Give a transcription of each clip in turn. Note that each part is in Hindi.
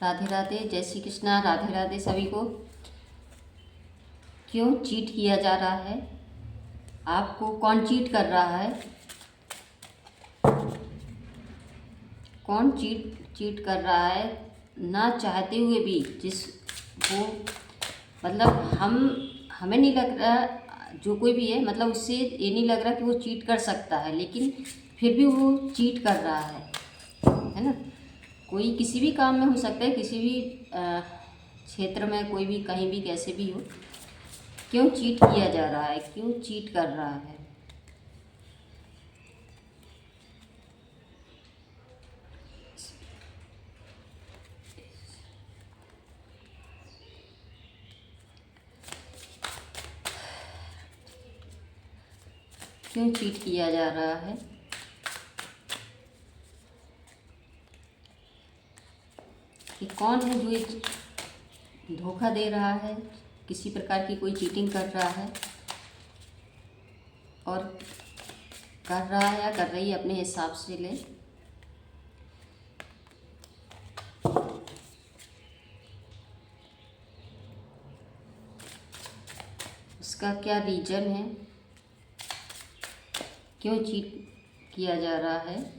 राधे राधे, जय श्री कृष्णा। राधे राधे सभी को। क्यों चीट किया जा रहा है? आपको कौन चीट कर रहा है? कौन चीट कर रहा है? ना चाहते हुए भी जिस वो मतलब हमें नहीं लग रहा, जो कोई भी है मतलब उससे ये नहीं लग रहा कि वो चीट कर सकता है, लेकिन फिर भी वो चीट कर रहा है ना। कोई किसी भी काम में हो सकता है, किसी भी क्षेत्र में, कोई भी कहीं भी कैसे भी हो। क्यों चीट किया जा रहा है? क्यों चीट कर रहा है? क्यों चीट किया जा रहा है? कि कौन है जो ये धोखा दे रहा है, किसी प्रकार की कोई चीटिंग कर रहा है और कर रहा है या कर रही है अपने हिसाब से ले। उसका क्या रीज़न है? क्यों चीट किया जा रहा है?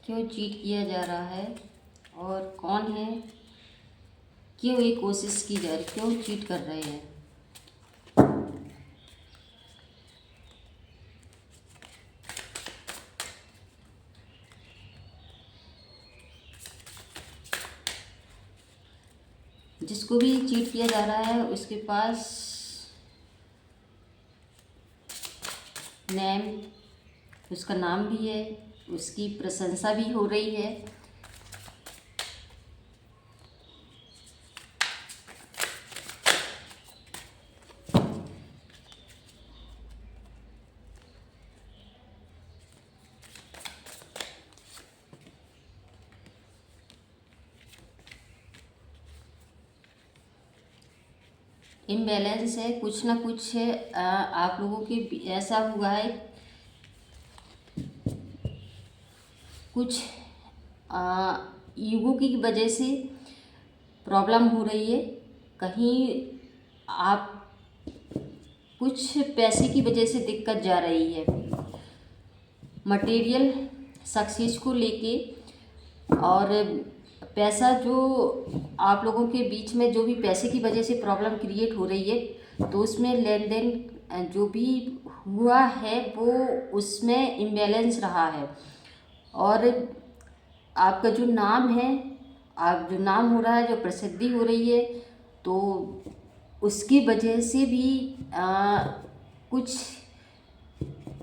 क्यों चीट किया जा रहा है और कौन है? क्यों ये कोशिश की जा रही? क्यों चीट कर रहे हैं? जिसको भी चीट किया जा रहा है उसके पास नेम, उसका नाम भी है, उसकी प्रशंसा भी हो रही है। इम्बैलेंस है, कुछ ना कुछ है। आप लोगों के ऐसा हुआ है, कुछ ईगो की वजह से प्रॉब्लम हो रही है। कहीं आप कुछ पैसे की वजह से दिक्कत जा रही है, मटेरियल सक्सेस को लेके। और पैसा जो आप लोगों के बीच में जो भी पैसे की वजह से प्रॉब्लम क्रिएट हो रही है, तो उसमें लेन देन जो भी हुआ है वो उसमें इम्बैलेंस रहा है। और आपका जो नाम है, आप जो नाम हो रहा है, जो प्रसिद्धि हो रही है, तो उसकी वजह से भी कुछ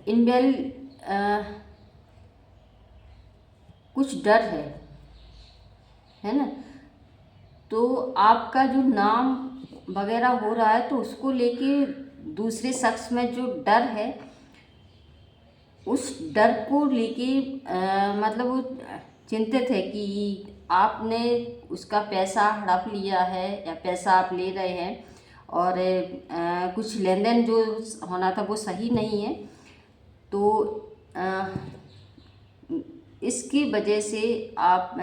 इनवेल कुछ डर है ना। तो आपका जो नाम वगैरह हो रहा है, तो उसको लेके दूसरे शख्स में जो डर है, उस डर को लेके मतलब वो चिंतित है कि आपने उसका पैसा हड़प लिया है या पैसा आप ले रहे हैं, और कुछ लेन देन जो होना था वो सही नहीं है। तो इसकी वजह से आप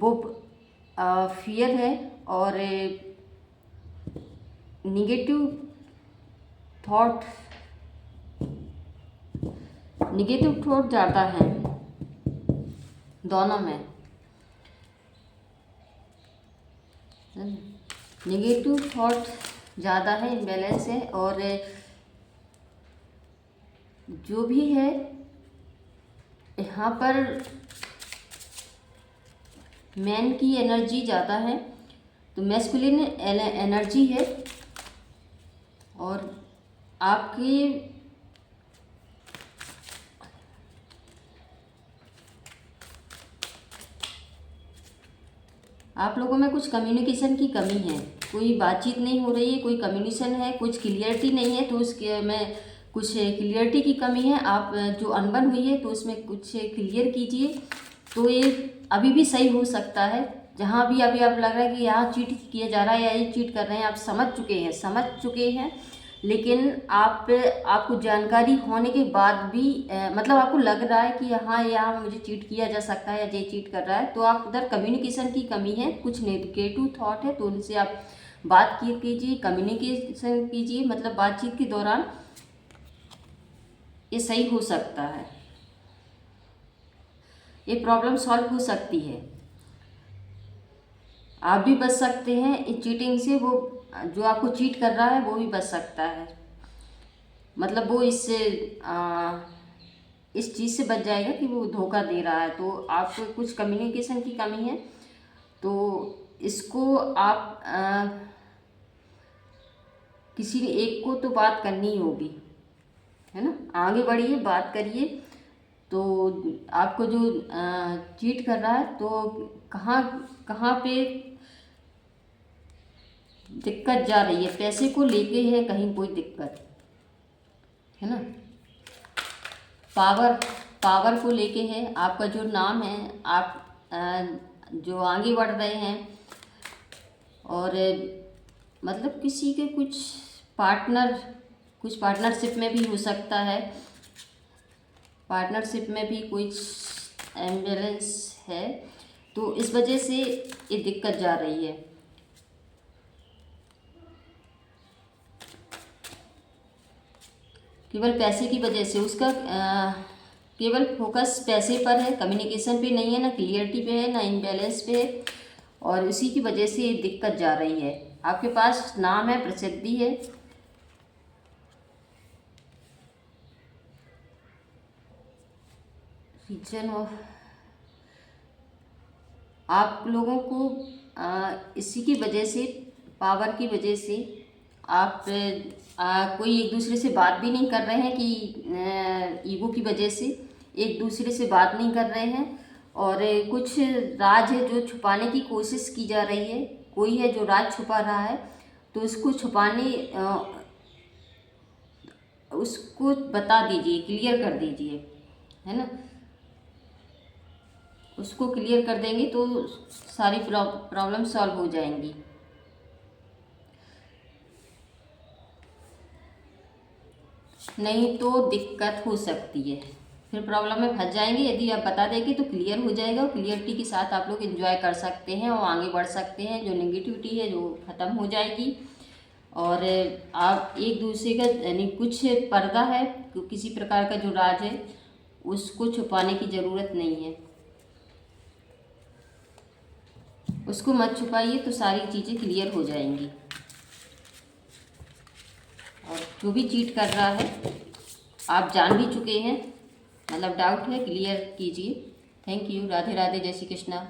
वो फियर है और निगेटिव थॉट ज़्यादा है दोनों में। निगेटिव थॉट ज़्यादा है, इम्बैलेंस है। और जो भी है यहाँ पर मैन की एनर्जी ज़्यादा है, तो मैस्कुलिन एनर्जी है। और आपकी आप लोगों में कुछ कम्युनिकेशन की कमी है, कोई बातचीत नहीं हो रही है, कोई कम्युनिकेशन है, कुछ क्लियरिटी नहीं है, तो उसके में कुछ क्लियरिटी की कमी है। आप जो अनबन हुई है तो उसमें कुछ क्लियर कीजिए, तो ये अभी भी सही हो सकता है। जहाँ भी अभी आप लग रहा है कि यहाँ चीट किया जा रहा है या ये चीट कर रहे हैं, आप समझ चुके हैं, लेकिन आपको जानकारी होने के बाद भी मतलब आपको लग रहा है कि हाँ यहाँ मुझे चीट किया जा सकता है या ये चीट कर रहा है, तो आप उधर कम्युनिकेशन की कमी है, कुछ नेगेटिव थॉट है, तो उनसे आप बात कीजिए, कम्युनिकेशन कीजिए, मतलब बातचीत के दौरान ये सही हो सकता है, ये प्रॉब्लम सॉल्व हो सकती है। आप भी बच सकते हैं इस चीटिंग से, वो जो आपको चीट कर रहा है वो भी बच सकता है, मतलब वो इस चीज़ से बच जाएगा कि वो धोखा दे रहा है। तो आपको कुछ कम्युनिकेशन की कमी है, तो इसको आप किसी एक को तो बात करनी ही होगी, है ना। आगे बढ़िए, बात करिए। तो आपको जो चीट कर रहा है तो कहाँ कहाँ पे दिक्कत जा रही है, पैसे को लेके है कहीं कोई दिक्कत, है ना। पावर पावर को लेके है, आपका जो नाम है, आप जो आगे बढ़ रहे हैं, और मतलब किसी के कुछ पार्टनरशिप में भी हो सकता है, पार्टनरशिप में भी कुछ एम्बेलेंस है, तो इस वजह से ये दिक्कत जा रही है। केवल पैसे की वजह से उसका केवल फोकस पैसे पर है, कम्युनिकेशन पे नहीं है, ना क्लियरिटी पे है, ना इम्बैलेंस पे है, और इसी की वजह से ये दिक्कत जा रही है। आपके पास नाम है, प्रसिद्धि है, रीजन ऑफ आप लोगों को इसी की वजह से, पावर की वजह से आप कोई एक दूसरे से बात भी नहीं कर रहे हैं कि ईगो की वजह से एक दूसरे से बात नहीं कर रहे हैं, और कुछ राज है जो छुपाने की कोशिश की जा रही है, कोई है जो राज छुपा रहा है, तो उसको उसको बता दीजिए, क्लियर कर दीजिए, है ना। उसको क्लियर कर देंगे तो सारी प्रॉब्लम सॉल्व हो जाएंगी। नहीं तो दिक्कत हो सकती है, फिर प्रॉब्लम में फंस जाएंगे। यदि आप बता देंगे तो क्लियर हो जाएगा, और क्लियरिटी के साथ आप लोग एंजॉय कर सकते हैं और आगे बढ़ सकते हैं, जो नेगेटिविटी है जो ख़त्म हो जाएगी, और आप एक दूसरे का यानी कुछ पर्दा है, किसी प्रकार का जो राज है उसको छुपाने की ज़रूरत नहीं है, उसको मत छुपाइए, तो सारी चीज़ें क्लियर हो जाएंगी। और जो भी चीट कर रहा है आप जान भी चुके हैं, मतलब डाउट है, क्लियर कीजिए। Thank you. राधे राधे, जय श्री कृष्णा।